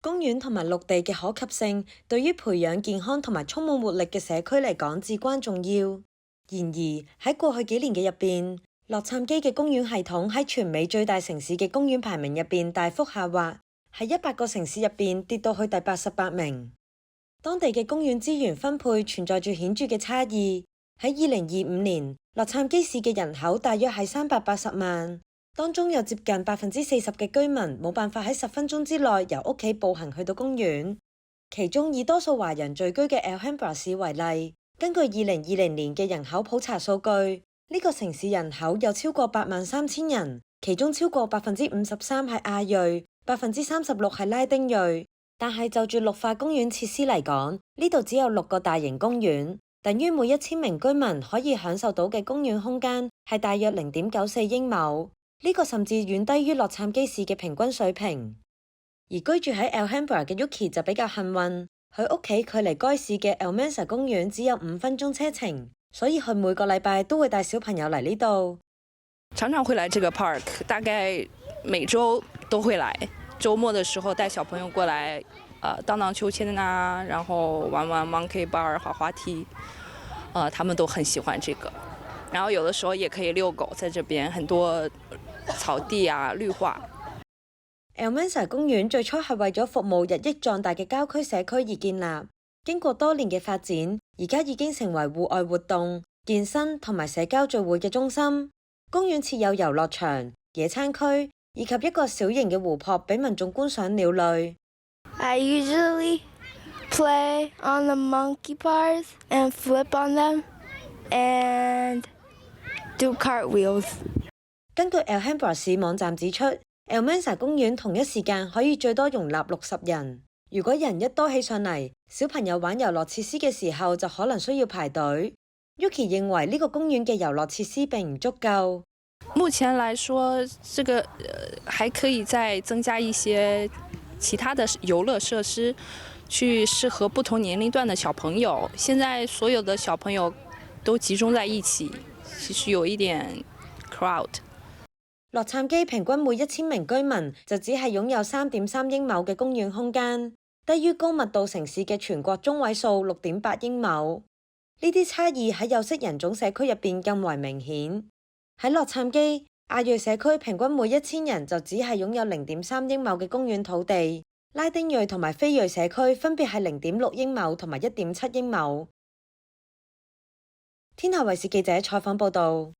公園同埋陸地嘅可及性，對於培養健康同埋充滿活力嘅社區嚟講至關重要。然而喺過去幾年嘅入邊，洛杉磯嘅公園系統喺全美最大城市嘅公園排名入邊大幅下滑，喺100個城市入邊跌到去第88名。當地嘅公園資源分配存在住顯著嘅差異。喺2025年，洛杉磯市嘅人口大約係380萬。當中有接近40%嘅居民冇辦法喺10分鐘之內由屋企步行去到公園。其中以多數華人聚居嘅 Alhambra 市為例，根據2020年嘅人口普查數據，呢個城市人口有超過83000人，其中超過53%係亞裔，36%係拉丁裔。但係就住綠化公園設施嚟講，呢度只有6個大型公園，等於每1000名居民可以享受到嘅公園空間係大約0.94英畝。呢個甚至遠低於洛杉磯市嘅平均水平，而居住喺 Alhambra 嘅 Yuki 就比較幸運，佢屋企距離該市嘅 Almanza 公園只有5分鐘車程，所以佢每個禮拜都會帶小朋友嚟呢度。常常會來這個 park， 大概每週都會來，週末的時候帶小朋友過來，盪盪秋千啊，然後玩玩 monkey bar 滑滑梯，他們都很喜歡這個。然後有的時候也可以遛狗，在這邊很多草地啊，綠化。Almanza 公園最初係為咗服務日益壯大嘅郊區社區而建立，經過多年嘅發展，而家已經成為戶外活動、健身同埋社交聚會嘅中心。公園設有遊樂場、野餐區以及一個小型嘅湖泊俾民眾觀賞鳥類。I usually play on the monkey bars and flip on them and do cartwheels。根據 Alhambra 市網站指出， Almanza 公園同一時間可以最多容納60人。如果人一多起上嚟，小朋友玩遊樂設施嘅時候就可能需要排隊。Yuki 認為呢個公園嘅遊樂設施並唔足夠。目前來說，這個還可以再增加一些其他的遊樂設施，去適合不同年齡段的小朋友。現在所有的小朋友都集中在一起，其實有一點 crowd。洛杉磯平均每1000名居民就只係擁有3.3英畝嘅公園空間，低於高密度城市嘅全國中位數6.8英畝。呢啲差異喺有色人種社區入邊更為明顯。喺洛杉磯，亞裔社區平均每1000人就只係擁有0.3英畝嘅公園土地，拉丁裔同埋非裔社區分別係0.6英畝同埋1.7英畝。天下衛視記者採訪報道。